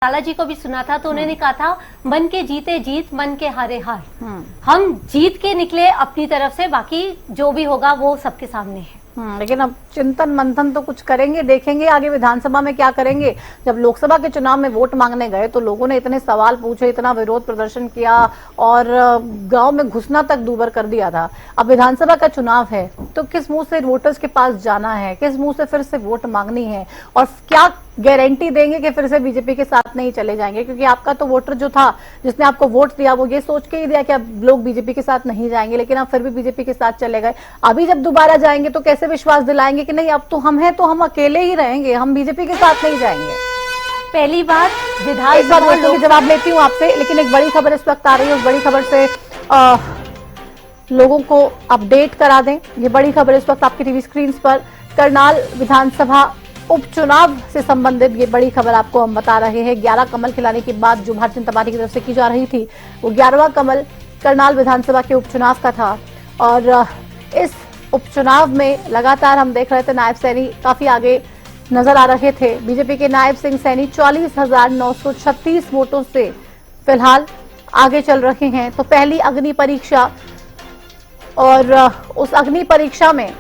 लाला जी को भी सुना था तो उन्होंने कहा था मन के जीते जीत, मन के हारे हार। हम जीत के निकले अपनी तरफ से, बाकी जो भी होगा वो सबके सामने है। लेकिन अब चिंतन मंथन तो कुछ करेंगे, देखेंगे आगे विधानसभा में क्या करेंगे। जब लोकसभा के चुनाव में वोट मांगने गए तो लोगों ने इतने सवाल पूछे, इतना विरोध प्रदर्शन किया और गांव में घुसना तक दूभर कर दिया था। अब विधानसभा का चुनाव है तो किस मुंह से वोटर्स के पास जाना है, किस मुंह से फिर से वोट मांगनी है और क्या गारंटी देंगे कि फिर से बीजेपी के साथ नहीं चले जाएंगे। क्योंकि आपका तो वोटर जो था, जिसने आपको वोट दिया, वो ये सोच के ही दिया कि अब लोग बीजेपी के साथ नहीं जाएंगे, लेकिन आप फिर भी बीजेपी के साथ चले गए। अभी जब दोबारा जाएंगे तो कैसे विश्वास दिलाएंगे कि नहीं अब तो हम हैं तो हम अकेले ही रहेंगे, हम बीजेपी के साथ नहीं जाएंगे। पहली बात विधानसभा की जवाब लेती हूँ आपसे, लेकिन एक बड़ी खबर इस वक्त आ रही है, उस बड़ी खबर से लोगों को अपडेट करा दें। ये बड़ी खबर इस वक्त आपकी टीवी स्क्रीन पर, करनाल विधानसभा उपचुनाव से संबंधित ये बड़ी खबर आपको हम बता रहे हैं। 11 कमल खिलाने की बात जो भारतीय जनता पार्टी की तरफ से की जा रही थी, वो 11वां कमल करनाल विधानसभा के उपचुनाव का था। और इस उपचुनाव में लगातार हम देख रहे थे नायब सैनी काफी आगे नजर आ रहे थे। बीजेपी के नायब सिंह सैनी 40,936 वोटों से फिलहाल आगे चल रहे हैं। तो पहली अग्नि परीक्षा, और उस अग्नि परीक्षा में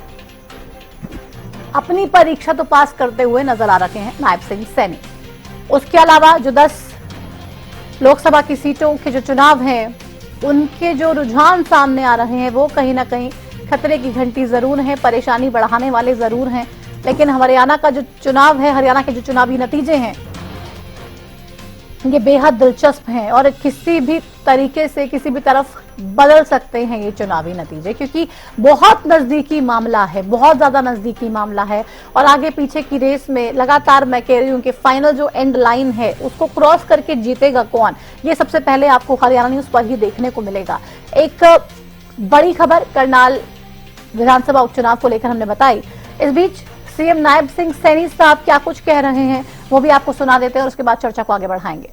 अपनी परीक्षा तो पास करते हुए नजर आ रहे हैं नायब सिंह सैनी। उसके अलावा जो 10 लोकसभा की सीटों के जो चुनाव हैं, उनके जो रुझान सामने आ रहे हैं वो कहीं ना कहीं खतरे की घंटी जरूर है, परेशानी बढ़ाने वाले जरूर हैं। लेकिन हरियाणा का जो चुनाव है, हरियाणा के जो चुनावी नतीजे हैं, ये बेहद दिलचस्प हैं और किसी भी तरीके से किसी भी तरफ बदल सकते हैं ये चुनावी नतीजे, क्योंकि बहुत नजदीकी मामला है, बहुत ज्यादा नजदीकी मामला है। और आगे पीछे की रेस में लगातार मैं कह रही हूं कि फाइनल जो एंड लाइन है उसको क्रॉस करके जीतेगा कौन, ये सबसे पहले आपको हरियाणा न्यूज पर ही देखने को मिलेगा। एक बड़ी खबर करनाल विधानसभा उपचुनाव को लेकर हमने बताई। इस बीच सीएम नायब सिंह सैनी साहब क्या कुछ कह रहे हैं वो भी आपको सुना देते हैं और उसके बाद चर्चा को आगे बढ़ाएंगे।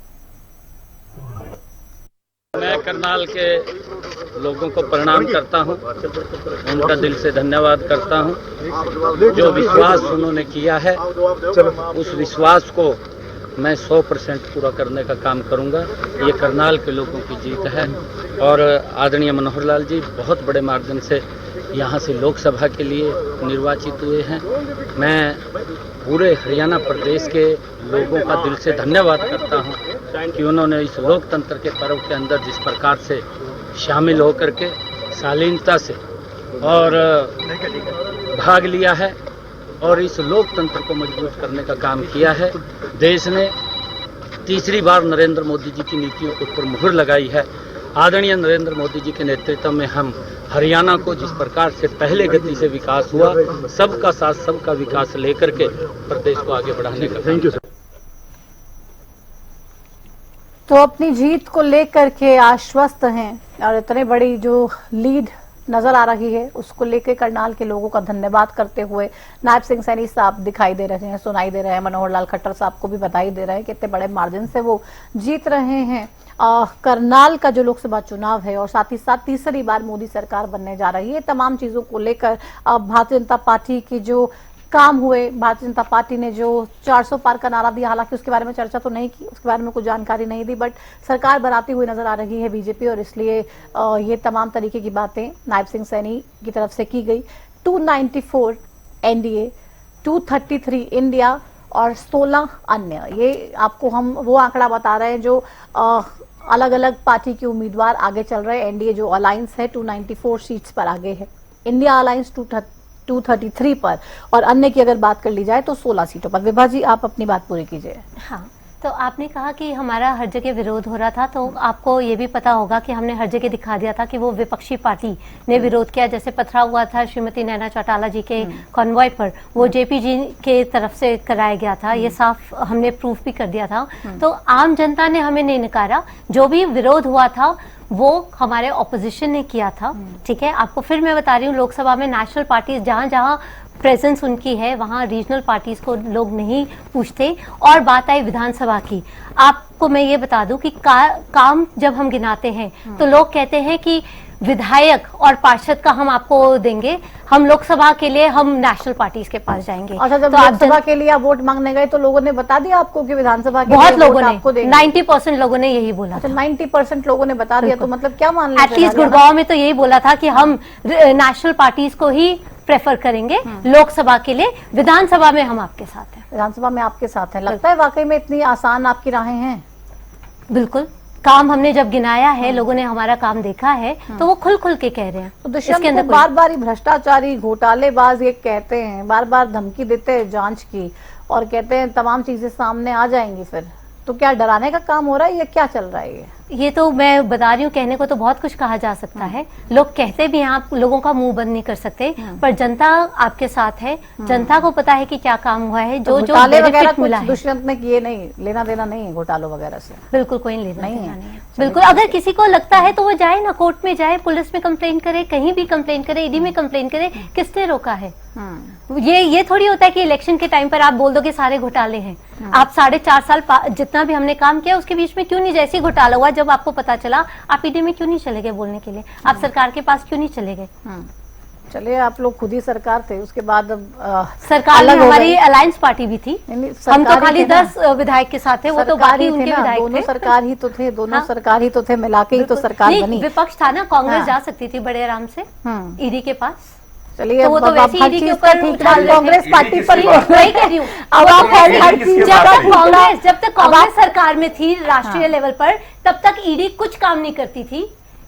मैं करनाल के लोगों को प्रणाम करता हूं, उनका दिल से धन्यवाद करता हूं। जो विश्वास उन्होंने किया है उस विश्वास को मैं 100% पूरा करने का काम करूंगा। ये करनाल के लोगों की जीत है और आदरणीय मनोहर लाल जी बहुत बड़े मार्जिन से यहाँ से लोकसभा के लिए निर्वाचित हुए हैं। मैं पूरे हरियाणा प्रदेश के लोगों का दिल से धन्यवाद करता हूं कि उन्होंने इस लोकतंत्र के पर्व के अंदर जिस प्रकार से शामिल होकर के शालीनता से और भाग लिया है और इस लोकतंत्र को मजबूत करने का काम किया है। देश ने तीसरी बार नरेंद्र मोदी जी की नीतियों के ऊपर मुहर लगाई है। आदरणीय नरेंद्र मोदी जी के नेतृत्व में हम हरियाणा को जिस प्रकार से पहले गति से विकास हुआ, सबका साथ सबका विकास लेकर के प्रदेश को आगे बढ़ाने का। Thank you sir. तो अपनी जीत को लेकर के आश्वस्त हैं और इतने बड़ी जो लीड नजर आ रही है उसको लेकर करनाल के लोगों का धन्यवाद करते हुए नायब सिंह सैनी साहब दिखाई दे रहे हैं, सुनाई दे रहे हैं। मनोहर लाल खट्टर साहब को भी बधाई दे रहे हैं कि इतने बड़े मार्जिन से वो जीत रहे हैं। करनाल का जो लोकसभा चुनाव है और साथ ही साथ तीसरी बार मोदी सरकार बनने जा रही है, तमाम चीजों को लेकर भारतीय जनता पार्टी की जो काम हुए, भारतीय जनता पार्टी ने जो 400 पार का नारा दिया, हालांकि उसके बारे में चर्चा तो नहीं की, उसके बारे में कुछ जानकारी नहीं दी, बट सरकार बनाती हुई नजर आ रही है बीजेपी और इसलिए ये तमाम तरीके की बातें नायब सिंह सैनी की तरफ से की गई। 294 एनडीए, 233 इंडिया और 16 अन्य, ये आपको हम वो आंकड़ा बता रहे हैं जो अलग अलग पार्टी के उम्मीदवार आगे चल रहे हैं। एनडीए जो अलायंस है 294 सीट्स पर आगे है, इंडिया अलायंस 233 पर और अन्य की अगर बात कर ली जाए तो 16 सीटों पर। विभा जी आप अपनी बात पूरी कीजिए। हाँ, तो आपने कहा कि हमारा हर जगह विरोध हो रहा था, तो आपको ये भी पता होगा कि हमने हर जगह दिखा दिया था कि वो विपक्षी पार्टी ने विरोध किया। जैसे पथराव हुआ था श्रीमती नैना चौटाला जी के कॉन्वॉय पर, वो जेपी जी के तरफ से कराया गया था, ये साफ हमने प्रूफ भी कर दिया था। तो आम जनता ने हमें नहीं नकारा, जो भी विरोध हुआ था वो हमारे ऑपोजिशन ने किया था। ठीक है, आपको फिर मैं बता रही हूँ, लोकसभा में नेशनल पार्टीज जहां जहां प्रेजेंस उनकी है वहां रीजनल पार्टीज को लोग नहीं पूछते। और बात आई विधानसभा की, आपको मैं ये बता दूं कि काम जब हम गिनाते हैं तो लोग कहते हैं कि विधायक और पार्षद का हम आपको देंगे, हम लोकसभा के लिए हम नेशनल पार्टीज के पास जाएंगे। अच्छा, जब तो आप लोकसभा के लिए आप वोट मांगने गए तो लोगों ने बता दिया आपको कि विधानसभा के बहुत लिए लोगों वोट ने, आपको देंगे? 90% लोगों ने यही बोला। अच्छा, 90% लोगों ने बता दिया, तो मतलब क्या मान लेते एटलीस्ट गुड़गांव में तो यही बोला था कि हम नेशनल पार्टीज को ही प्रेफर करेंगे लोकसभा के लिए, विधानसभा में हम आपके साथ हैं। विधानसभा में आपके साथ है। लगता है वाकई में इतनी आसान आपकी राहें हैं? बिल्कुल, काम हमने जब गिनाया है, लोगों ने हमारा काम देखा है, तो वो खुल खुल के कह रहे हैं। तो दुष्यंत को बार बार ही भ्रष्टाचारी, घोटालेबाज ये कहते हैं, बार बार धमकी देते हैं जांच की, और कहते हैं तमाम चीजें सामने आ जाएंगी। फिर तो क्या डराने का काम हो रहा है या क्या चल रहा है? ये तो मैं बता रही हूँ, कहने को तो बहुत कुछ कहा जा सकता है, लोग कहते भी हैं, आप लोगों का मुंह बंद नहीं कर सकते, पर जनता आपके साथ है, जनता को पता है कि क्या काम हुआ है, जो जो बेनिफिट मिला है। दुष्यंत ने किए नहीं, लेना देना नहीं है घोटालों वगैरह से? बिल्कुल कोई लेना देना नहीं है। बिल्कुल, अगर किसी को लगता है तो वो जाए ना, कोर्ट में जाए, पुलिस में कंप्लेन करे, कहीं भी कंप्लेन करे, ईडी में कंप्लेन करे, किसने रोका है? ये थोड़ी होता है कि इलेक्शन के टाइम पर आप बोल दो कि सारे घोटाले हैं। आप 4.5 साल जितना भी हमने काम किया उसके बीच में क्यों नहीं, जैसे ही घोटाला हुआ जब आपको पता चला, आप ईडी में क्यों नहीं चले गए बोलने के लिए? आप सरकार के पास क्यों नहीं चले गए? चलिए, आप लोग खुद ही सरकार थे, उसके बाद सरकार में हमारी अलायंस पार्टी भी थी, हम तो खाली 10 विधायक के साथ थे, वो तो बाकी उनके विधायक दोनों सरकार ही तो थे, दोनों सरकार ही तो थे, मिला के ही तो सरकार बनी। विपक्ष था ना, कांग्रेस जा सकती थी बड़े आराम से ईडी के पास। चलिए, तो वो तो वैसे ईडी के ऊपर कांग्रेस पार्टी पर वही कह रही हूँ। अब आप हर चीज जब तक कांग्रेस सरकार में थी राष्ट्रीय लेवल पर, तब तक ईडी कुछ काम नहीं करती थी,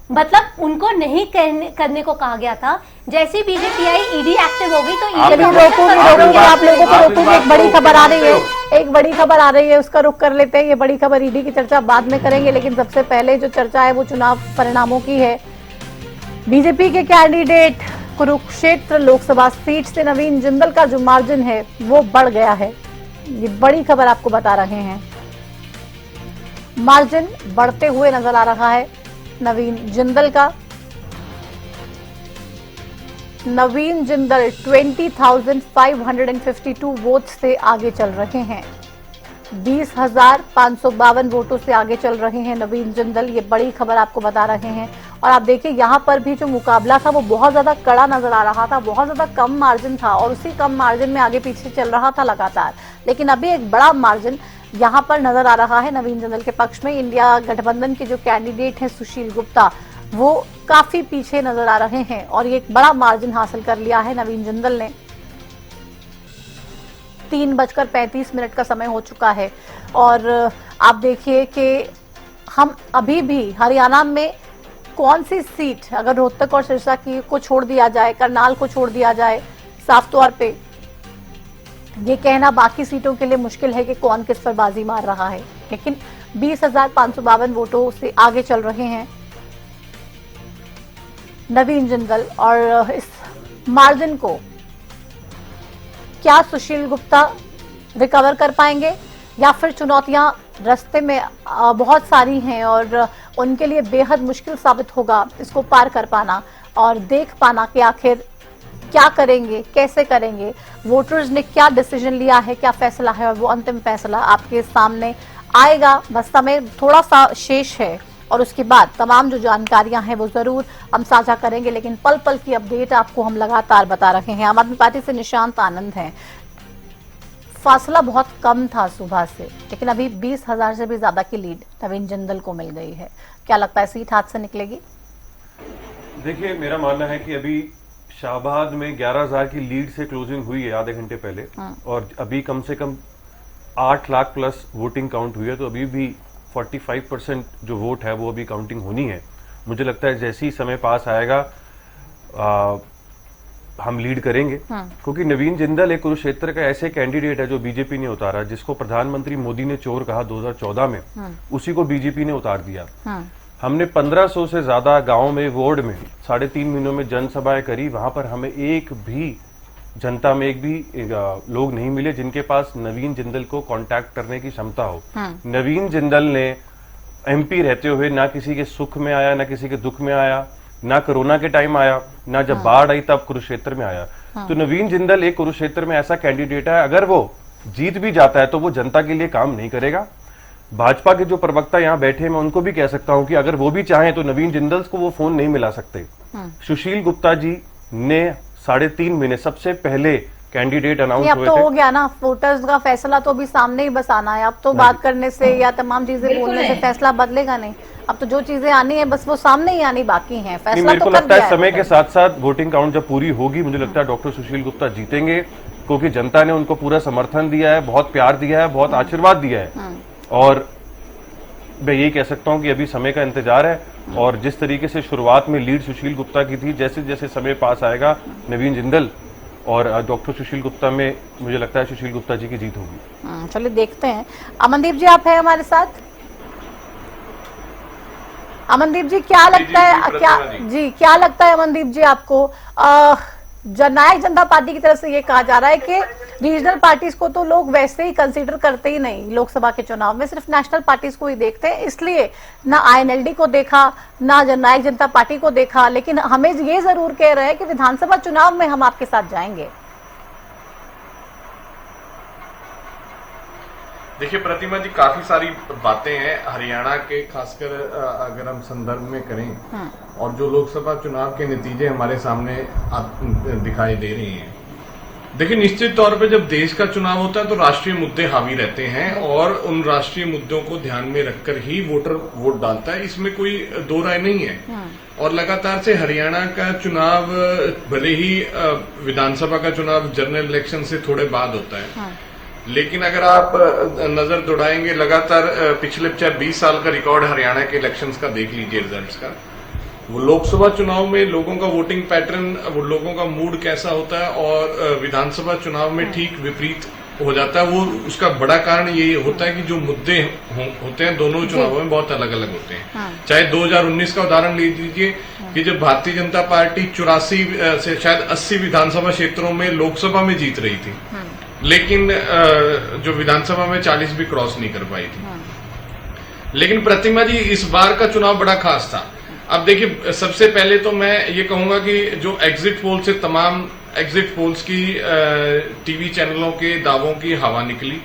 मतलब उनको नहीं करने को कहा गया था। जैसी बीजेपी आई, ईडी एक्टिव हो गई तो ईडी रोकूंगी, आप लोगों को रोकूंगी। एक बड़ी खबर आ रही है, एक बड़ी खबर आ रही है, उसका रुख कर लेते हैं। ये बड़ी खबर, ईडी की चर्चा बाद में करेंगे, लेकिन सबसे पहले जो चर्चा है वो चुनाव परिणामों की है। बीजेपी के कैंडिडेट कुरुक्षेत्र लोकसभा सीट से नवीन जिंदल का जो मार्जिन है वो बढ़ गया है। ये बड़ी खबर आपको बता रहे हैं, मार्जिन बढ़ते हुए नजर आ रहा है नवीन जिंदल का। नवीन जिंदल 20,552 वोट से आगे चल रहे हैं, 20,552 वोटों से आगे चल रहे हैं नवीन जिंदल। ये बड़ी खबर आपको बता रहे हैं। और आप देखिए, यहाँ पर भी जो मुकाबला था वो बहुत ज्यादा कड़ा नजर आ रहा था, बहुत ज्यादा कम मार्जिन था, और उसी कम मार्जिन में आगे पीछे चल रहा था लगातार। लेकिन अभी एक बड़ा मार्जिन यहाँ पर नजर आ रहा है नवीन जिंदल के पक्ष में। इंडिया गठबंधन के जो कैंडिडेट हैं सुशील गुप्ता, वो काफी पीछे नजर आ रहे हैं, और ये एक बड़ा मार्जिन हासिल कर लिया है नवीन जिंदल ने। 3:35 का समय हो चुका है, और आप देखिए कि हम अभी भी हरियाणा में कौन सी सीट, अगर रोहतक और सिरसा को छोड़ दिया जाए, करनाल को छोड़ दिया जाए, साफ तौर पे ये कहना बाकी सीटों के लिए मुश्किल है कि कौन किस पर बाजी मार रहा है। लेकिन 20,552 वोटों से आगे चल रहे हैं नवीन जिंदल, और इस मार्जिन को क्या सुशील गुप्ता रिकवर कर पाएंगे, या फिर चुनौतियां रास्ते में बहुत सारी हैं और उनके लिए बेहद मुश्किल साबित होगा इसको पार कर पाना और देख पाना कि आखिर क्या करेंगे, कैसे करेंगे, वोटर्स ने क्या डिसीजन लिया है, क्या फैसला है, और वो अंतिम फैसला आपके सामने आएगा। बस समय थोड़ा सा शेष है, और उसके बाद तमाम जो जानकारियां हैं वो जरूर हम साझा करेंगे, लेकिन पल पल की अपडेट आपको हम लगातार बता रहे हैं। आम आदमी पार्टी से निशांत आनंद हैं। फासला बहुत कम था सुबह से, लेकिन अभी 20,000 से भी ज्यादा की लीड नवीन जिंदल को मिल गई है। क्या लगता है सीट हाथ से निकलेगी? देखिए, मेरा मानना है कि अभी शाहबाद में 11,000 की लीड से क्लोजिंग हुई है आधे घंटे पहले, और अभी कम से कम 8 लाख प्लस वोटिंग काउंट हुई है, तो अभी भी 45% जो वोट है वो अभी काउंटिंग होनी है। मुझे लगता है जैसे ही समय पास आएगा हम लीड करेंगे, क्योंकि नवीन जिंदल एक कुरुक्षेत्र का ऐसे कैंडिडेट है जो बीजेपी ने उतारा, जिसको प्रधानमंत्री मोदी ने चोर कहा 2014 में, उसी को बीजेपी ने उतार दिया। हमने 1500 से ज्यादा गांव में, वार्ड में 3.5 महीनों में जनसभाएं करी, वहां पर हमें एक भी जनता में एक भी लोग नहीं मिले जिनके पास नवीन जिंदल को कांटेक्ट करने की क्षमता हो। नवीन जिंदल ने एमपी रहते हुए ना किसी के सुख में आया, ना किसी के दुख में आया, ना कोरोना के टाइम आया, ना जब बाढ़ आई तब कुरुक्षेत्र में आया। तो नवीन जिंदल एक कुरुक्षेत्र में ऐसा कैंडिडेट है, अगर वो जीत भी जाता है तो वो जनता के लिए काम नहीं करेगा, भाजपा के जो प्रवक्ता यहाँ बैठे हैं, मैं उनको भी कह सकता हूं कि अगर वो भी चाहें तो नवीन जिंदल को वो फोन नहीं मिला सकते। सुशील गुप्ता जी ने 3.5 महीने सबसे पहले कैंडिडेट अनाउंस अब हुए तो थे। हो गया ना, वोटर्स का फैसला तो अभी सामने ही बस आना है। अब तो बात करने से या तमाम चीजें बोलने से फैसला बदलेगा नहीं। अब तो जो चीजें आनी है बस वो सामने ही आनी बाकी हैं। फैसला मेरे तो को कर लगता दिया है समय के साथ साथ वोटिंग काउंट जब पूरी होगी, मुझे लगता है डॉक्टर सुशील गुप्ता जीतेंगे, क्योंकि जनता ने उनको पूरा समर्थन दिया है, बहुत प्यार दिया है, बहुत आशीर्वाद दिया है। और मैं यही कह सकता हूं कि अभी समय का इंतजार है, और जिस तरीके से शुरुआत में लीड सुशील गुप्ता की थी, जैसे जैसे समय पास आएगा नवीन जिंदल और डॉक्टर सुशील गुप्ता में मुझे लगता है सुशील गुप्ता जी की जीत होगी। चलिए देखते हैं। अमनदीप जी आप हैं हमारे साथ? अमनदीप जी क्या लगता है, क्या लगता है अमनदीप जी आपको? जननायक जनता पार्टी की तरफ से ये कहा जा रहा है कि रीजनल पार्टीज को तो लोग वैसे ही कंसीडर करते ही नहीं लोकसभा के चुनाव में, सिर्फ नेशनल पार्टीज को ही देखते हैं, इसलिए ना INLD को देखा ना जननायक जनता पार्टी को देखा, लेकिन हमें ये जरूर कह रहे हैं कि विधानसभा चुनाव में हम आपके साथ जाएंगे। देखिए प्रतिमा जी, काफी सारी बातें हैं हरियाणा के, खासकर अगर हम संदर्भ में करें, और जो लोकसभा चुनाव के नतीजे हमारे सामने दिखाई दे रहे हैं। देखिए निश्चित तौर पे जब देश का चुनाव होता है तो राष्ट्रीय मुद्दे हावी रहते हैं, और उन राष्ट्रीय मुद्दों को ध्यान में रखकर ही वोटर वोट डालता है, इसमें कोई दो राय नहीं है। और लगातार से हरियाणा का चुनाव, भले ही विधानसभा का चुनाव जनरल इलेक्शन से थोड़े बाद होता है, लेकिन अगर आप नजर दौड़ाएंगे लगातार पिछले 20 साल का रिकॉर्ड हरियाणा के इलेक्शंस का देख लीजिए, रिजल्ट्स का, वो लोकसभा चुनाव में लोगों का वोटिंग पैटर्न, वो लोगों का मूड कैसा होता है, और विधानसभा चुनाव में ठीक विपरीत हो जाता है। वो उसका बड़ा कारण ये होता है कि जो मुद्दे होते हैं दोनों चुनावों में बहुत अलग अलग होते हैं। चाहे 2019 का उदाहरण ले लीजिए कि जब भारतीय जनता पार्टी 84 से शायद 80 विधानसभा क्षेत्रों में लोकसभा में जीत रही थी, लेकिन जो विधानसभा में 40 भी क्रॉस नहीं कर पाई थी। लेकिन प्रतिमा जी, इस बार का चुनाव बड़ा खास था। अब देखिए, सबसे पहले तो मैं ये कहूंगा कि जो एग्जिट पोल से, तमाम एग्जिट पोल्स की टीवी चैनलों के दावों की हवा निकली।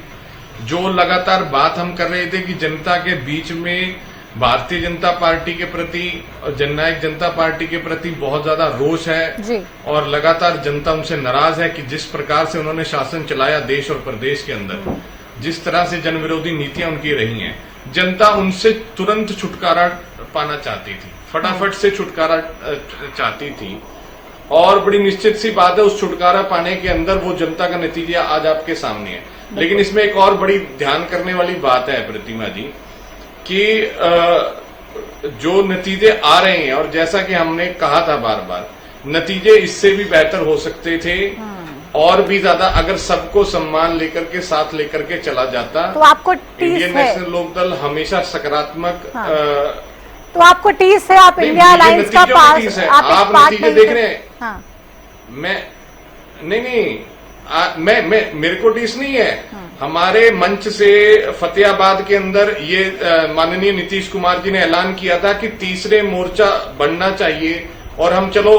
जो लगातार बात हम कर रहे थे कि जनता के बीच में भारतीय जनता पार्टी के प्रति, जननायक जनता पार्टी के प्रति बहुत ज्यादा रोष है जी। और लगातार जनता उनसे नाराज है कि जिस प्रकार से उन्होंने शासन चलाया देश और प्रदेश के अंदर, जिस तरह से जन विरोधी नीतियां उनकी रही हैं, जनता उनसे तुरंत छुटकारा पाना चाहती थी, फटाफट से छुटकारा चाहती थी। और बड़ी निश्चित सी बात है, उस छुटकारा पाने के अंदर वो जनता का नतीजा आज आपके सामने है। लेकिन इसमें एक और बड़ी ध्यान करने वाली बात है प्रतिमा जी, कि जो नतीजे आ रहे हैं, और जैसा कि हमने कहा था बार बार, नतीजे इससे भी बेहतर हो सकते थे, और भी ज्यादा, अगर सबको सम्मान लेकर के, साथ लेकर के चला जाता। तो आपको इंडियन नेशनल लोकदल हमेशा सकारात्मक तो आपको टीस है, आप इंडिया अलायंस का पास, आप नतीजे देख रहे हैं। हाँ। मैं मेरे को टीस नहीं है। हमारे मंच से फतेहाबाद के अंदर ये माननीय नीतीश कुमार जी ने ऐलान किया था कि तीसरे मोर्चा बनना चाहिए, और हम चलो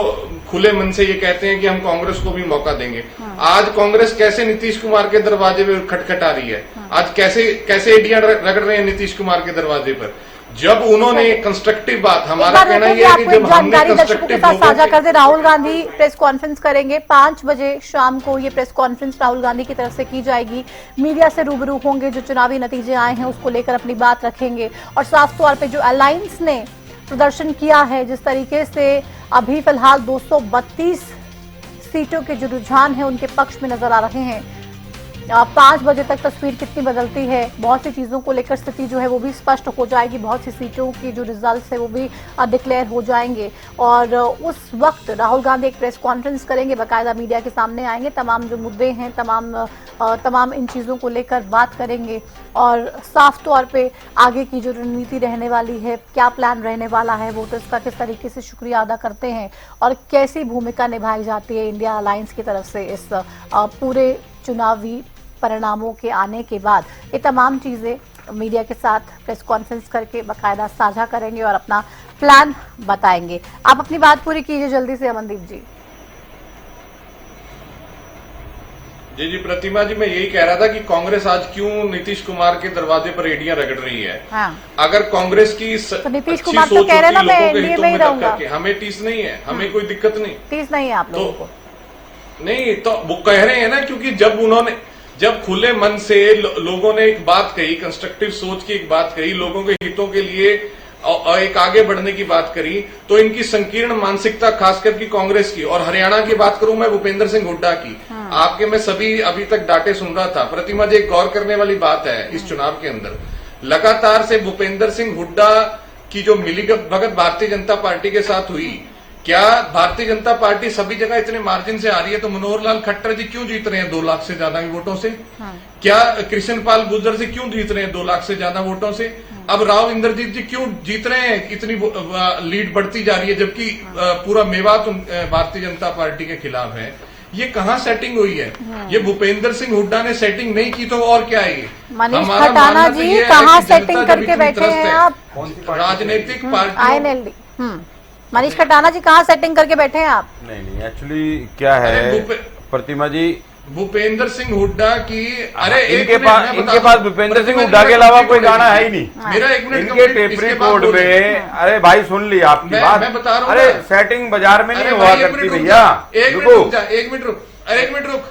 खुले मन से ये कहते हैं कि हम कांग्रेस को भी मौका देंगे। आज कांग्रेस कैसे नीतीश कुमार के दरवाजे पे खटखटा रही है, आज कैसे एडियां रगड़ रहे हैं नीतीश कुमार के दरवाजे पर, जब उन्होंने कंस्ट्रक्टिव बात, हमारा कहना यह है कि जब हमने कंस्ट्रक्टिव साझा कर दे। राहुल गांधी प्रेस कॉन्फ्रेंस करेंगे 5 बजे शाम को, ये प्रेस कॉन्फ्रेंस राहुल गांधी की तरफ से की जाएगी। मीडिया से रूबरू होंगे, जो चुनावी नतीजे आए हैं उसको लेकर अपनी बात रखेंगे, और साफ तौर पे जो अलायंस ने प्रदर्शन किया है, जिस तरीके से अभी फिलहाल 232 सीटों के जो रुझान है उनके पक्ष में नजर आ रहे हैं। 5 बजे तक तस्वीर कितनी बदलती है, बहुत सी चीजों को लेकर स्थिति जो है वो भी स्पष्ट हो जाएगी, बहुत सी सीटों की जो रिजल्ट्स है वो भी डिक्लेयर हो जाएंगे, और उस वक्त राहुल गांधी एक प्रेस कॉन्फ्रेंस करेंगे, बाकायदा मीडिया के सामने आएंगे, तमाम जो मुद्दे हैं, तमाम इन चीजों को लेकर बात करेंगे, और साफ तौर पे आगे की जो रणनीति रहने वाली है, क्या प्लान रहने वाला है, वोटर्स का किस तरीके से शुक्रिया अदा करते हैं, और कैसी भूमिका निभाई जाती है इंडिया अलायंस की तरफ से इस पूरे चुनावी परिणामों के आने के बाद, ये तमाम चीजें मीडिया के साथ प्रेस कॉन्फ्रेंस करके बाकायदा साझा करेंगे और अपना प्लान बताएंगे। आप अपनी बात पूरी कीजिए जल्दी से अमनदीप जी। जी प्रतिमा जी, मैं यही कह रहा था कि कांग्रेस आज क्यों नीतीश कुमार के दरवाजे पर एड़ियां रगड़ रही है। हाँ। अगर कांग्रेस की तो नीतीश अच्छी कुमार तो सोच कह रहे हैं ना, होती, मैं लोगों के एनडीए हितों में ही में लग रहूंगा। करके, हमें टीस नहीं है, हमें कोई दिक्कत नहीं। तीस नहीं है आप लोगों को? नहीं, तो वो कह रहे हैं ना, क्योंकि जब खुले मन से लोगों ने एक बात कही, कंस्ट्रक्टिव सोच की एक बात कही, लोगों के हितों के लिए एक आगे बढ़ने की बात करी, तो इनकी संकीर्ण मानसिकता खास करके कांग्रेस की, और हरियाणा की बात करूं मैं भूपेंद्र सिंह हुड्डा की, आपके मैं सभी अभी तक डाटे सुन रहा था। प्रतिमा जी, एक गौर करने वाली बात है इस चुनाव के अंदर, लगातार से भूपेंद्र सिंह हुड्डा की जो मिलीभगत भारतीय जनता पार्टी के साथ हुई, क्या भारतीय जनता पार्टी सभी जगह इतने मार्जिन से आ रही है तो मनोहर लाल खट्टर जी क्यों जीत रहे हैं 2 लाख से ज्यादा वोटों से? क्या कृष्ण पाल गुर्जर से क्यों जीत रहे हैं 2 लाख से ज्यादा वोटों से? अब राव इंद्रजीत जी क्यों जीत रहे हैं? इतनी लीड बढ़ती जा रही है, जबकि पूरा मेवात भारतीय जनता पार्टी के खिलाफ है। ये कहाँ सेटिंग हुई है? ये भूपेंद्र सिंह हुड्डा ने सेटिंग नहीं की तो और क्या है ये? मनीष खटाना जी कहाँ सेटिंग करके बैठे हैं आप? राजनीतिक पार्टियों, मनीष खटाना जी कहाँ सेटिंग करके बैठे हैं आप? नहीं, एक्चुअली क्या है प्रतिमा जी, भूपेंद्र सिंह हुड्डा की, अरे इनके पास भूपेंद्र सिंह हुड्डा के अलावा कोई गाना है ही नहीं। मेरा 1 मिनट इनके टेप रिकॉर्ड में, अरे भाई सुन ली आपकी बात, मैं बता रहा हूँ, अरे सेटिंग बाजार में नहीं हुआ करती भैया। 1 मिनट रुक, अरे 1 मिनट रुक,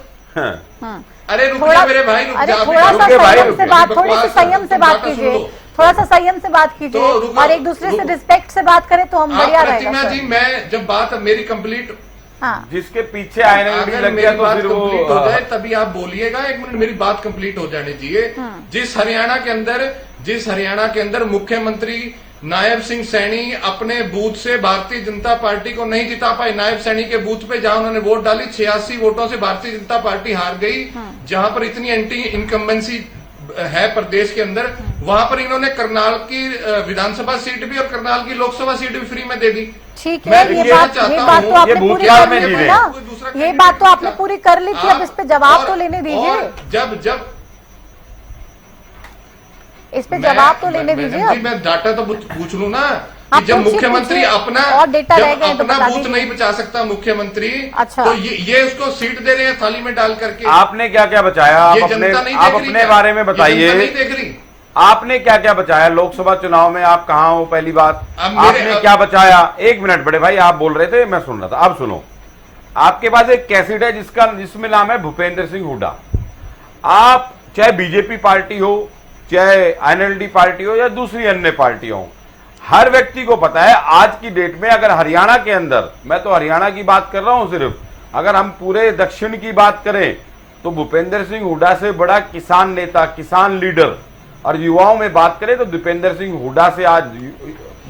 अरे रुक जा मेरे भाई, रुक जा, थोड़ा सा संयम से बात, थोड़ी सी संयम से बात कीजिए, थोड़ा सा संयम से बात कीजिए और एक दूसरे से रिस्पेक्ट से बात करें तो हम बढ़िया रहेगा। प्रतिमा जी, मैं जब बात मेरी कंप्लीट, हाँ, जिसके पीछे आए ना अगर लग मेरी गया तो बात फिर वो कंप्लीट हो जाए तभी आप बोलिएगा। 1 मिनट मेरी बात कंप्लीट हो जाने दीजिए। जिस हरियाणा के अंदर मुख्यमंत्री नायब सिंह सैनी अपने बूथ से भारतीय जनता पार्टी को नहीं जिता पाए, नायब सैनी के बूथ पे जहां उन्होंने वोट डाली 86 वोटों से भारतीय जनता पार्टी हार गई, जहां पर इतनी एंटी इनकम्बेंसी है प्रदेश के अंदर, वहां पर इन्होंने करनाल की विधानसभा सीट भी और करनाल की लोकसभा सीट भी फ्री में दे दी। ठीक है, ये बात तो आपने पूरी कर ली थी ना, ये बात तो आपने पूरी कर ली थी, अब इस पे जवाब तो लेने दीजिए। जब इस पे जवाब तो लेने दीजिए। मैं डाटा तो पूछ लूं ना, कि जब मुख्यमंत्री अपना बूथ नहीं बचा सकता मुख्यमंत्री, अच्छा, तो ये उसको सीट दे रहे हैं थाली में डाल करके। आपने क्या क्या बचाया? आप अपने बारे में बताइए, नहीं देख रही आपने क्या क्या बचाया लोकसभा चुनाव में? आप कहाँ हो? पहली बात, आपने क्या बचाया? 1 मिनट बड़े भाई, आप बोल रहे थे, मैं सुन रहा था, अब सुनो। आपके पास एक कैसेट है जिसमें नाम है भूपेंद्र सिंह हुड्डा। आप चाहे बीजेपी पार्टी हो, चाहे एनएलडी पार्टी हो या दूसरी अन्य पार्टी हो, हर व्यक्ति को पता है आज की डेट में अगर हरियाणा के अंदर, मैं तो हरियाणा की बात कर रहा हूं सिर्फ, अगर हम पूरे दक्षिण की बात करें तो भूपेंद्र सिंह हुड्डा से बड़ा किसान नेता, किसान लीडर, और युवाओं में बात करें तो भूपेंद्र सिंह हुड्डा से आज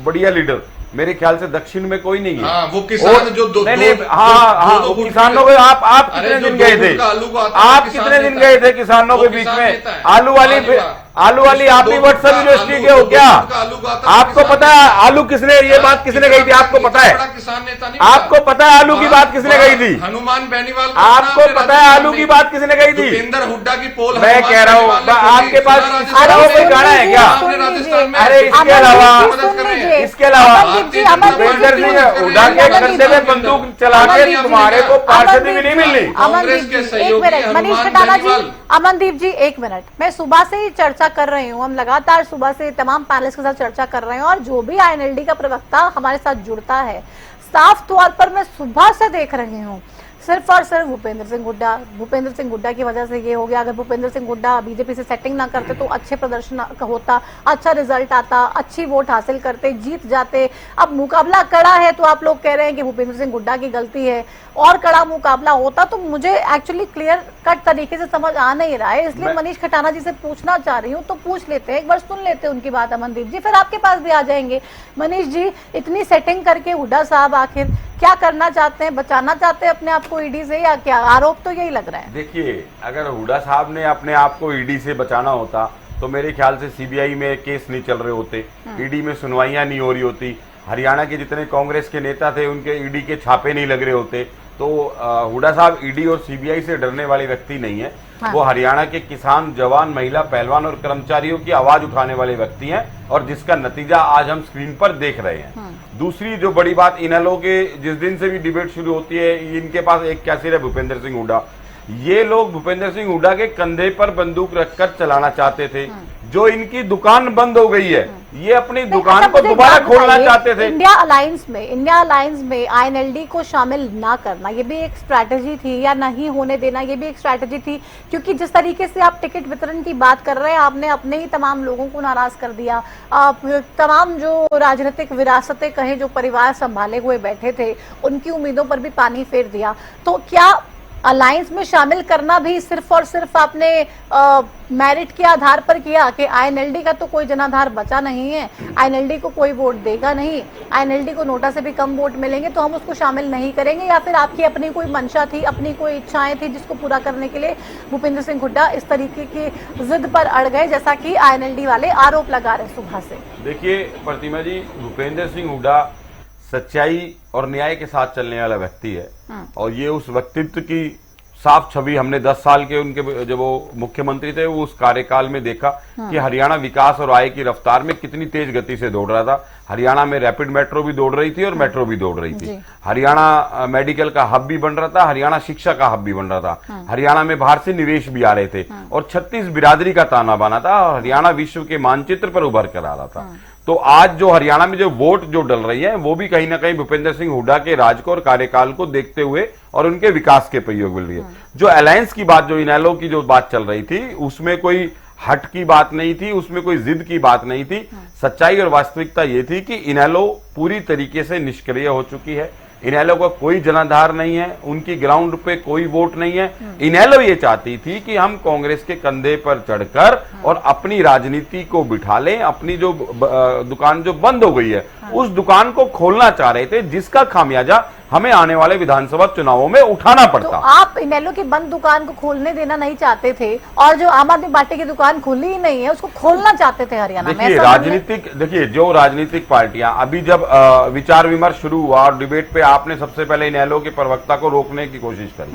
बढ़िया लीडर मेरे ख्याल से दक्षिण में कोई नहीं है। हाँ, वो किसान जो वो किसानों को आप कितने दिन गए थे? आप कितने दिन गए थे किसानों के बीच में? आलू वाली आप भी व्हाट्सएप यूनिवर्सिटी के हो क्या? आपको पता है आलू किसने, ये बात किसने कही थी? आपको पता है? आपको पता है आलू की बात किसने कही थी? हनुमान बेनीवाल। आपको पता है आलू की बात किसने कही थी? भूपेंद्र हुड्डा की पोल। मैं कह रहा हूँ, आपके पास कोई गाना है क्या? अरे इसके अलावा भूपेंद्र सिंह हुड्डा के कंधे में बंदूक चला के तुम्हारे को पार्षद भी नहीं मिलनी। कांग्रेस के सहयोगी मनीष खटाना जी, अमनदीप जी 1 मिनट, मैं सुबह से ही चर्चा कर रही हूँ, हम लगातार सुबह से तमाम पैनलिस्ट के साथ चर्चा कर रहे हैं और जो भी आईएनएलडी का प्रवक्ता हमारे साथ जुड़ता है, साफ तौर पर मैं सुबह से देख रही हूँ सिर्फ और सिर्फ भूपेंद्र सिंह हुड्डा की वजह से ये हो गया। अगर भूपेंद्र सिंह हुड्डा बीजेपी से सेटिंग ना करते तो अच्छे प्रदर्शन होता, अच्छा रिजल्ट आता, अच्छी वोट हासिल करते, जीत जाते। अब मुकाबला कड़ा है तो आप लोग कह रहे हैं कि भूपेंद्र सिंह हुड्डा की गलती है, और कड़ा मुकाबला होता तो मुझे एक्चुअली क्लियर कट तरीके से समझ आ नहीं रहा है, इसलिए मनीष खटाना जी से पूछना चाह रही हूँ। तो पूछ लेते हैं, एक बार सुन लेते हैं उनकी बात अमनदीप जी, फिर आपके पास भी आ जाएंगे। मनीष जी, इतनी सेटिंग करके हुड्डा साहब आखिर क्या करना चाहते हैं? बचाना चाहते हैं अपने आप को ईडी से, या क्या? आरोप तो यही लग रहा है। देखिए, अगर हुड्डा साहब ने अपने आप को ईडी से बचाना होता तो मेरे ख्याल से सीबीआई में केस नहीं चल रहे होते, ईडी में सुनवाइयां नहीं हो रही होती, हरियाणा के जितने कांग्रेस के नेता थे उनके ईडी के छापे नहीं लग रहे होते। तो हुड्डा साहब ईडी और सीबीआई से डरने वाले व्यक्ति नहीं है। हाँ। वो हरियाणा के किसान, जवान, महिला, पहलवान और कर्मचारियों की आवाज उठाने वाले व्यक्ति हैं, और जिसका नतीजा आज हम स्क्रीन पर देख रहे हैं। हाँ। दूसरी जो बड़ी बात, इनेलो के जिस दिन से भी डिबेट शुरू होती है, इनके पास एक कैसेट है भूपेंद्र सिंह हुड्डा, ये लोग भूपेंद्र सिंह हुड्डा के कंधे पर बंदूक रखकर चलाना चाहते थे। जो इनकी दुकान बंद हो गई है, ये अपनी दुकान को दोबारा खोलना चाहते थे। इंडिया अलायंस में आईएनएलडी को शामिल ना करना, ये भी एक स्ट्रैटेजी थी, या नहीं होने देना, ये भी एक स्ट्रैटेजी थी। क्योंकि जिस तरीके से आप टिकट वितरण की बात कर रहे हैं, आपने अपने ही तमाम लोगों को नाराज कर दिया। तमाम जो राजनीतिक विरासतें कहें, जो परिवार संभाले हुए बैठे थे, उनकी उम्मीदों पर भी पानी फेर दिया। तो क्या अलायंस में शामिल करना भी सिर्फ और सिर्फ आपने मेरिट के आधार पर किया कि आईएनएलडी का तो कोई जनाधार बचा नहीं है, आईएनएलडी को कोई वोट देगा नहीं, आईएनएलडी को नोटा से भी कम वोट मिलेंगे तो हम उसको शामिल नहीं करेंगे, या फिर आपकी अपनी कोई मंशा थी, अपनी कोई इच्छाएं थी जिसको पूरा करने के लिए भूपेंद्र सिंह हुड्डा इस तरीके की जिद पर अड़ गए, जैसा कि आईएनएलडी वाले आरोप लगा रहे सुबह से? देखिए प्रतिमा जी, भूपेंद्र सिंह हुड्डा सच्चाई और न्याय के साथ चलने वाला व्यक्ति है, और ये उस व्यक्तित्व की साफ छवि हमने 10 साल के उनके जब वो मुख्यमंत्री थे, वो उस कार्यकाल में देखा कि हरियाणा विकास और आय की रफ्तार में कितनी तेज गति से दौड़ रहा था। हरियाणा में रैपिड मेट्रो भी दौड़ रही थी और मेट्रो भी दौड़ रही थी। हरियाणा मेडिकल का हब भी बन रहा था, हरियाणा शिक्षा का हब भी बन रहा था, हरियाणा में बाहर से निवेश भी आ रहे थे, और 36 बिरादरी का ताना बाना था, और हरियाणा विश्व के मानचित्र पर उभर कर आ रहा था। तो आज जो हरियाणा में जो वोट जो डल रही है, वो भी कहीं ना कहीं भूपेंद्र सिंह हुड्डा के राज को और कार्यकाल को देखते हुए और उनके विकास के प्रयोग मिल रही है। जो अलायंस की बात, जो इनेलो की जो बात चल रही थी, उसमें कोई हट की बात नहीं थी, उसमें कोई जिद की बात नहीं थी। सच्चाई और वास्तविकता ये थी कि इनेलो पूरी तरीके से निष्क्रिय हो चुकी है। इनेलो का कोई जनाधार नहीं है, उनकी ग्राउंड पे कोई वोट नहीं है। इनेलो ये चाहती थी कि हम कांग्रेस के कंधे पर चढ़कर और अपनी राजनीति को बिठा लें, अपनी जो दुकान जो बंद हो गई है उस दुकान को खोलना चाह रहे थे, जिसका खामियाजा हमें आने वाले विधानसभा चुनावों में उठाना पड़ता। तो आप इनेलो की बंद दुकान को खोलने देना नहीं चाहते थे, और जो आम आदमी पार्टी की दुकान खुली ही नहीं है उसको खोलना चाहते थे हरियाणा में। देखिए जो राजनीतिक पार्टियां अभी जब विचार विमर्श शुरू हुआ और डिबेट पे आपने सबसे पहले इनेलो के प्रवक्ता को रोकने की कोशिश करी,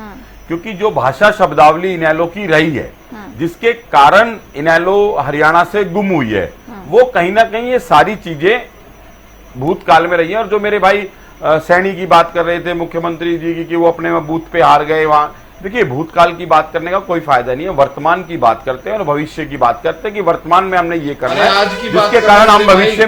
क्योंकि जो भाषा शब्दावली इनेलो की रही है, जिसके कारण इनेलो हरियाणा से गुम हुई है, वो कहीं ना कहीं ये सारी चीजें भूतकाल में रही है। और जो मेरे भाई सैनी की बात कर रहे थे मुख्यमंत्री जी की कि वो अपने बूथ पे हार गए, वहां देखिए भूतकाल की बात करने का कोई फायदा नहीं है। वर्तमान की बात करते हैं और भविष्य की बात करते हैं कि वर्तमान में हमने ये करना है, जिसके कारण हम भविष्य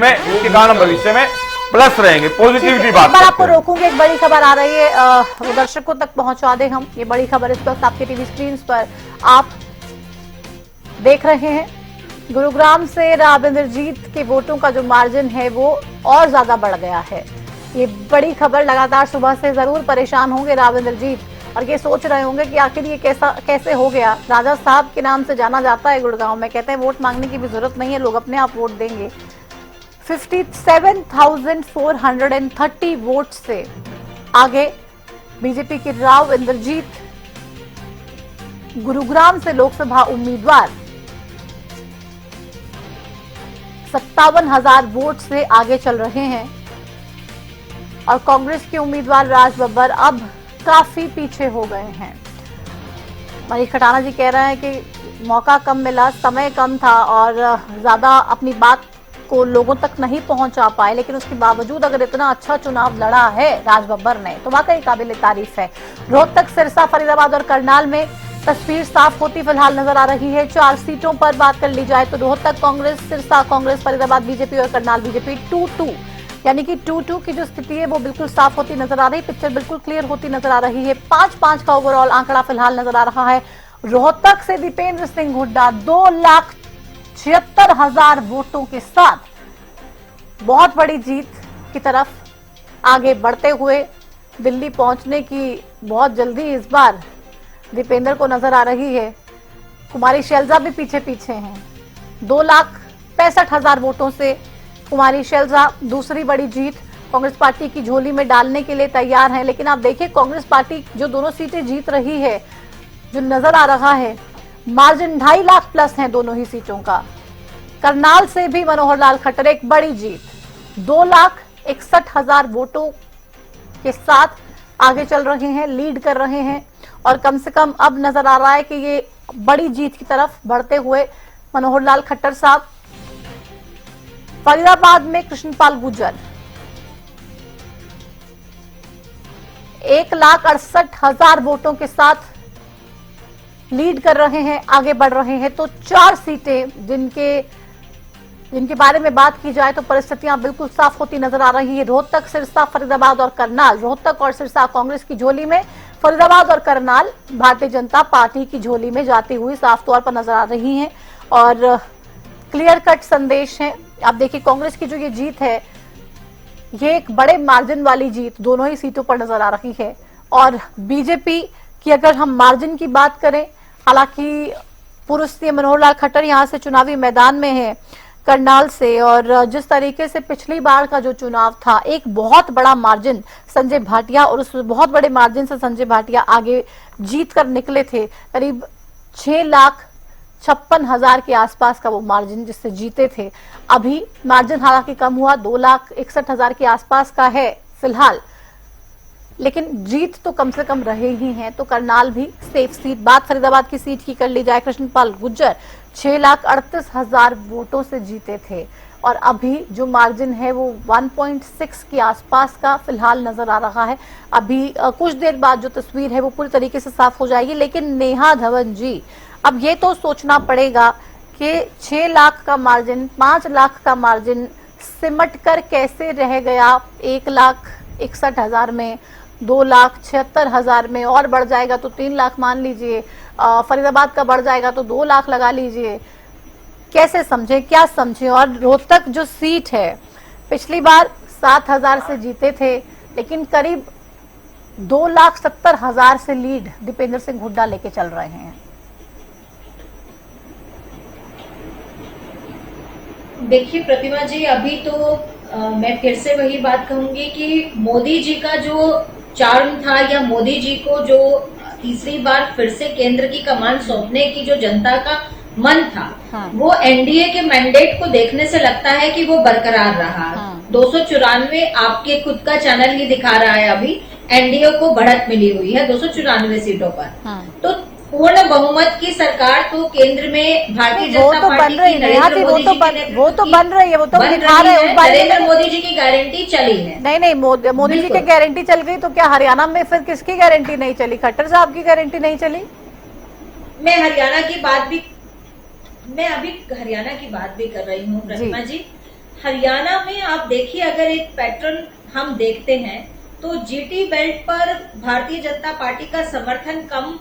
में प्लस रहेंगे, पॉजिटिविटी बात। आपको रोकूंगी, एक बड़ी खबर आ रही है, वो दर्शकों तक पहुंचा दें हम। ये बड़ी खबर इस वक्त आपके टीवी स्क्रीन पर आप देख रहे हैं। गुरुग्राम से राव इंद्रजीत के वोटों का जो मार्जिन है वो और ज्यादा बढ़ गया है। ये बड़ी खबर, लगातार सुबह से जरूर परेशान होंगे राव इंद्रजीत और ये सोच रहे होंगे कि आखिर ये कैसे हो गया। राजा साहब के नाम से जाना जाता है गुड़गांव में, कहते हैं वोट मांगने की भी जरूरत नहीं है, लोग अपने आप वोट देंगे। 57,430 वोट से आगे बीजेपी के राव इंद्रजीत गुरुग्राम से लोकसभा उम्मीदवार 57,000 वोट से आगे चल रहे हैं, और कांग्रेस के उम्मीदवार राज बब्बर अब काफी पीछे हो गए हैं। मनीष खटाना जी कह रहे हैं कि मौका कम मिला, समय कम था और ज्यादा अपनी बात को लोगों तक नहीं पहुंचा पाए, लेकिन उसके बावजूद अगर इतना अच्छा चुनाव लड़ा है राज बब्बर ने तो वाकई काबिल तारीफ है। रोहतक, सिरसा, फरीदाबाद और करनाल में तस्वीर साफ होती फिलहाल नजर आ रही है। 4 सीटों पर बात कर ली जाए तो रोहतक कांग्रेस, सिरसा कांग्रेस, फरीदाबाद बीजेपी और करनाल बीजेपी 2-2, यानी कि 2-2 की जो स्थिति है वो बिल्कुल साफ होती नजर आ रही, पिक्चर बिल्कुल क्लियर होती नजर आ रही है। 5-5 का ओवरऑल आंकड़ा फिलहाल नजर आ रहा है। रोहतक से दीपेंद्र सिंह हुड्डा 2,76,000 वोटों के साथ बहुत बड़ी जीत की तरफ आगे बढ़ते हुए दिल्ली पहुंचने की बहुत जल्दी इस बार दीपेंद्र को नजर आ रही है। कुमारी शैलजा भी पीछे पीछे हैं। 2,65,000 वोटों से कुमारी शैलजा दूसरी बड़ी जीत कांग्रेस पार्टी की झोली में डालने के लिए तैयार है। लेकिन आप देखिए कांग्रेस पार्टी जो दोनों सीटें जीत रही है, जो नजर आ रहा है मार्जिन 2.5 लाख प्लस है दोनों ही सीटों का। करनाल से भी मनोहर लाल खट्टर एक बड़ी जीत 2,61,000 वोटों के साथ आगे चल रहे हैं, लीड कर रहे हैं, और कम से कम अब नजर आ रहा है कि ये बड़ी जीत की तरफ बढ़ते हुए मनोहर लाल खट्टर साहब। फरीदाबाद में कृष्णपाल गुर्जर 1,68,000 वोटों के साथ लीड कर रहे हैं, आगे बढ़ रहे हैं। तो 4 सीटें जिनके बारे में बात की जाए तो परिस्थितियां बिल्कुल साफ होती नजर आ रही है। रोहतक, सिरसा, फरीदाबाद और करनाल। रोहतक और सिरसा कांग्रेस की झोली में, फरीदाबाद और करनाल भारतीय जनता पार्टी की झोली में जाती हुई साफ तौर पर नजर आ रही हैं और क्लियर कट संदेश है। आप देखिए कांग्रेस की जो ये जीत है, ये एक बड़े मार्जिन वाली जीत दोनों ही सीटों पर नजर आ रही है। और बीजेपी की अगर हम मार्जिन की बात करें, हालांकि पूर्व सीएम मनोहर लाल खट्टर यहां से चुनावी मैदान में है करनाल से, और जिस तरीके से पिछली बार का जो चुनाव था, एक बहुत बड़ा मार्जिन संजय भाटिया, और उस बहुत बड़े मार्जिन से संजय भाटिया आगे जीत कर निकले थे। करीब 6,56,000 के आसपास का वो मार्जिन जिससे जीते थे। अभी मार्जिन हालांकि कम हुआ, 2,61,000 के आसपास का है फिलहाल, लेकिन जीत तो कम से कम रहे ही हैं। तो करनाल भी सेफ सीट। बात फरीदाबाद की सीट की कर ली जाए, कृष्णपाल गुर्जर 6,38,000 वोटों से जीते थे और अभी जो मार्जिन है वो 1.6 के आसपास का फिलहाल नजर आ रहा है। अभी कुछ देर बाद जो तस्वीर है वो पूरी तरीके से साफ हो जाएगी। लेकिन नेहा धवन जी, अब ये तो सोचना पड़ेगा कि 6 लाख का मार्जिन, 5 लाख का मार्जिन सिमट कर कैसे रह गया 1,61,000 में, 2,76,000 में, और बढ़ जाएगा तो 3 लाख मान लीजिए, फरीदाबाद का बढ़ जाएगा तो 2 लाख लगा लीजिए। कैसे समझे, क्या समझे। और रोहतक जो सीट है, पिछली बार 7,000 से जीते थे, लेकिन करीब 2,70,000 से लीड दीपेंद्र सिंह हुड्डा लेके चल रहे हैं। देखिए प्रतिमा जी, अभी तो मैं फिर से वही बात कहूंगी कि मोदी जी का जो चार्म था, या मोदी जी को जो तीसरी बार फिर से केंद्र की कमान सौंपने की जो जनता का मन था, वो एनडीए के मैंडेट को देखने से लगता है कि वो बरकरार रहा। 294 आपके खुद का चैनल ही दिखा रहा है, अभी एनडीए को बढ़त मिली हुई है 294 सीटों पर। तो पूर्ण बहुमत की सरकार तो केंद्र में भारतीय जनता पार्टी की नरेंद्र मोदी जी की वो तो बन रही है, वो तो दिखा रहे हैं। नरेंद्र मोदी जी की गारंटी चली है। नहीं, मोदी जी की गारंटी चल गई तो क्या हरियाणा में फिर किसकी गारंटी नहीं चली? खट्टर साहब की गारंटी नहीं चली? मैं अभी हरियाणा की बात भी कर रही हूँ प्रतिमा जी। हरियाणा में आप देखिए, अगर एक पैटर्न हम देखते हैं तो जीटी बेल्ट पर भारतीय जनता पार्टी का समर्थन कम,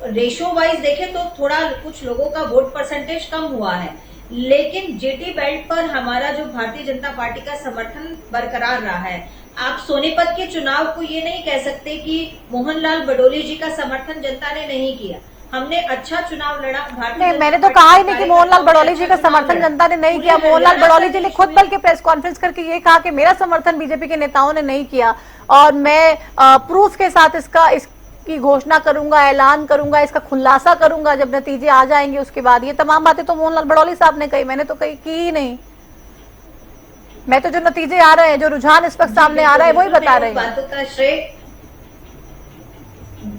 रेशो वाइज देखें तो थोड़ा कुछ लोगों का वोट परसेंटेज कम हुआ है, लेकिन जीटी बेल्ट पर हमारा जो भारतीय जनता पार्टी का समर्थन बरकरार रहा है। आप सोनीपत के चुनाव को ये नहीं कह सकते कि मोहनलाल बडोली जी का समर्थन जनता ने नहीं किया। हमने अच्छा चुनाव लड़ा। भारतीय मैंने तो कहा ही नहीं कि मोहनलाल बडौली जी का समर्थन जनता ने नहीं किया। मोहनलाल बडौली जी ने खुद बल्कि प्रेस कॉन्फ्रेंस करके ये कहा कि मेरा समर्थन बीजेपी के नेताओं ने नहीं किया और मैं प्रूफ के साथ इसकी घोषणा करूंगा, ऐलान करूंगा, इसका खुलासा करूंगा जब नतीजे आ जाएंगे उसके बाद। ये तमाम बातें तो मोहनलाल बडौली साहब ने कही, मैंने तो कही की ही नहीं। मैं तो जो नतीजे आ रहे हैं, जो रुझान इस वक्त सामने आ रहा है वही बता रही हूँ।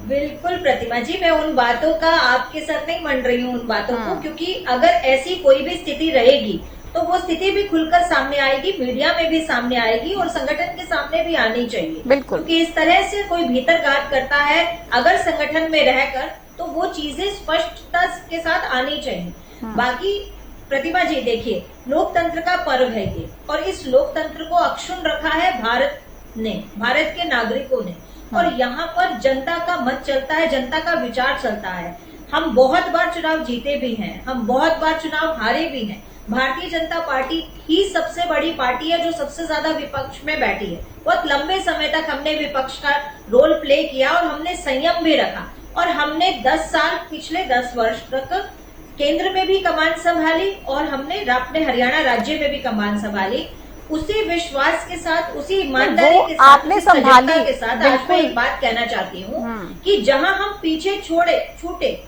बिल्कुल प्रतिमा जी, मैं उन बातों का आपके साथ नहीं मान रही हूँ उन बातों को, क्योंकि अगर ऐसी कोई भी स्थिति रहेगी तो वो स्थिति भी खुलकर सामने आएगी, मीडिया में भी सामने आएगी और संगठन के सामने भी आनी चाहिए। बिल्कुल, क्योंकि इस तरह से कोई भीतरघात करता है अगर संगठन में रहकर, तो वो चीजें स्पष्टता के साथ आनी चाहिए। बाकी प्रतिमा जी देखिए, लोकतंत्र का पर्व है ये, और इस लोकतंत्र को अक्षुण्ण रखा है भारत ने, भारत के नागरिकों ने, और यहाँ पर जनता का मत चलता है, जनता का विचार चलता है। हम बहुत बार चुनाव जीते भी हैं, हम बहुत बार चुनाव हारे भी हैं। भारतीय जनता पार्टी ही सबसे बड़ी पार्टी है जो सबसे ज्यादा विपक्ष में बैठी है। बहुत लंबे समय तक हमने विपक्ष का रोल प्ले किया और हमने संयम भी रखा, और हमने 10 साल, पिछले 10 वर्ष तक केंद्र में भी कमान संभाली और हमने अपने हरियाणा राज्य में भी कमान संभाली। उसी विश्वास के साथ, उसी ईमानदारी के साथ, आपने संभाली के साथ। आज मैं एक बात कहना चाहती हूँ कि जहां हम पीछे छूटे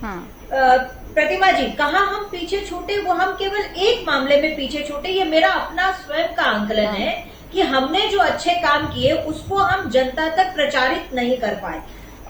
प्रतिमा जी, कहाँ हम पीछे छूटे, वो हम केवल एक मामले में पीछे छूटे। ये मेरा अपना स्वयं का आंकलन है कि हमने जो अच्छे काम किए उसको हम जनता तक प्रचारित नहीं कर पाए।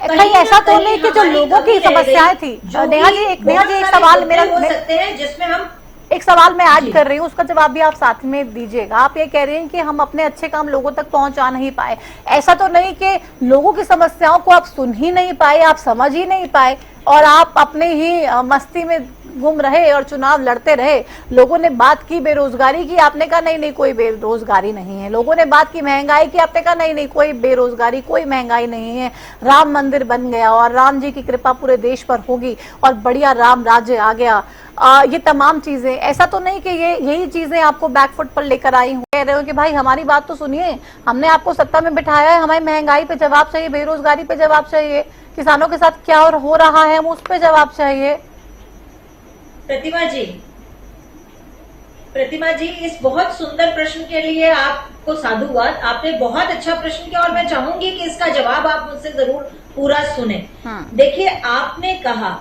कहीं ऐसा तो नहीं कि जो लोगों की समस्याएं थी। नेहा जी एक सवाल मेरा हो सकते हैं जिसमें हम एक सवाल मैं ऐड कर रही हूँ, उसका जवाब भी आप साथ में दीजिएगा। आप ये कह रहे हैं कि हम अपने अच्छे काम लोगों तक पहुंचा नहीं पाए। ऐसा तो नहीं कि लोगों की समस्याओं को आप सुन ही नहीं पाए, आप समझ ही नहीं पाए। और आप अपने ही मस्ती में गुम रहे और चुनाव लड़ते रहे। लोगों ने बात की बेरोजगारी की, आपने कहा नहीं नहीं कोई बेरोजगारी नहीं है। लोगों ने बात की महंगाई की, आपने कहा नहीं नहीं कोई बेरोजगारी कोई महंगाई नहीं है। राम मंदिर बन गया और राम जी की कृपा पूरे देश पर होगी और बढ़िया राम राज्य आ गया। ये तमाम चीजें, ऐसा तो नहीं कि यही चीजें आपको बैकफुट पर लेकर आई हूँ। कह रहे हो कि भाई हमारी बात तो सुनिए, हमने आपको सत्ता में बिठाया है, हमें महंगाई पे जवाब चाहिए, बेरोजगारी पे जवाब चाहिए, किसानों के साथ क्या और हो रहा है हम उस पे जवाब चाहिए। प्रतिमा जी इस बहुत सुंदर प्रश्न के लिए आपको साधुवाद। आपने बहुत अच्छा प्रश्न किया और मैं चाहूंगी कि इसका जवाब आप मुझसे जरूर पूरा सुने। देखिए, आपने कहा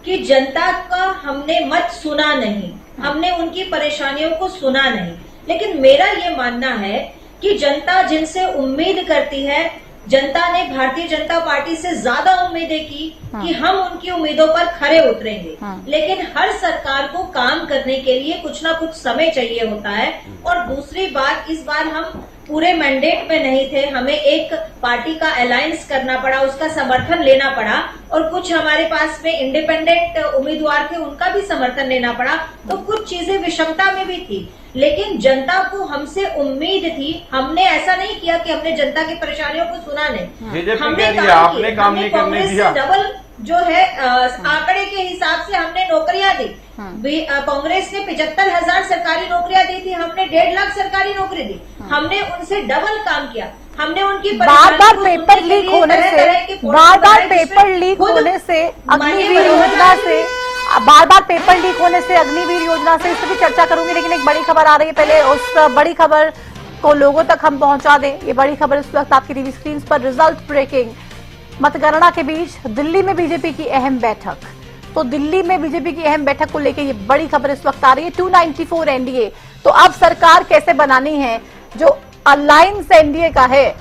कि जनता का हमने मत सुना नहीं, हमने उनकी परेशानियों को सुना नहीं, लेकिन मेरा ये मानना है कि जनता जिनसे उम्मीद करती है, जनता ने भारतीय जनता पार्टी से ज्यादा उम्मीदें की कि हम उनकी उम्मीदों पर खरे उतरेंगे। लेकिन हर सरकार को काम करने के लिए कुछ ना कुछ समय चाहिए होता है। और दूसरी बात, इस बार हम पूरे मैंडेट में नहीं थे, हमें एक पार्टी का अलायंस करना पड़ा, उसका समर्थन लेना पड़ा, और कुछ हमारे पास में इंडिपेंडेंट उम्मीदवार थे, उनका भी समर्थन लेना पड़ा। तो कुछ चीजें विषमता में भी थी, लेकिन जनता को हमसे उम्मीद थी। हमने ऐसा नहीं किया कि हमने जनता की परेशानियों को सुना नहीं, हमने काम किया। कांग्रेस से डबल जो है आंकड़े के हिसाब से हमने नौकरियां दी। कांग्रेस ने 75,000 सरकारी नौकरियां दी थी, हमने 1.5 लाख सरकारी नौकरी दी। हमने उनसे डबल काम किया। हमने उनकी बार बार पेपर लीक होने से, अग्निवीर योजना से, बार-बार पेपर लीक होने से, अग्निवीर योजना से, इस पर भी चर्चा करूंगी। लेकिन एक बड़ी खबर आ रही है, पहले उस बड़ी खबर को लोगों तक हम पहुंचा दें। ये बड़ी खबर इस वक्त आपकी टीवी स्क्रीन पर, रिजल्ट ब्रेकिंग। मतगणना के बीच दिल्ली में बीजेपी की अहम बैठक। तो दिल्ली में बीजेपी की अहम बैठक को लेकर ये बड़ी खबर इस वक्त आ रही है। 294 एनडीए। तो अब सरकार कैसे बनानी है? जो अलायंस एनडीए का है,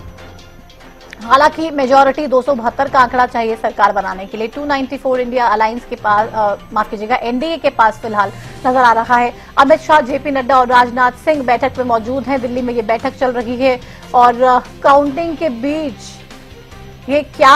हालांकि मेजॉरिटी 272 का आंकड़ा चाहिए सरकार बनाने के लिए। 294 इंडिया अलायंस के पास, माफ कीजिएगा, एनडीए के पास फिलहाल नजर आ रहा है। अमित शाह, जेपी नड्डा और राजनाथ सिंह बैठक में मौजूद हैं। दिल्ली में ये बैठक चल रही है और काउंटिंग के बीच ये क्या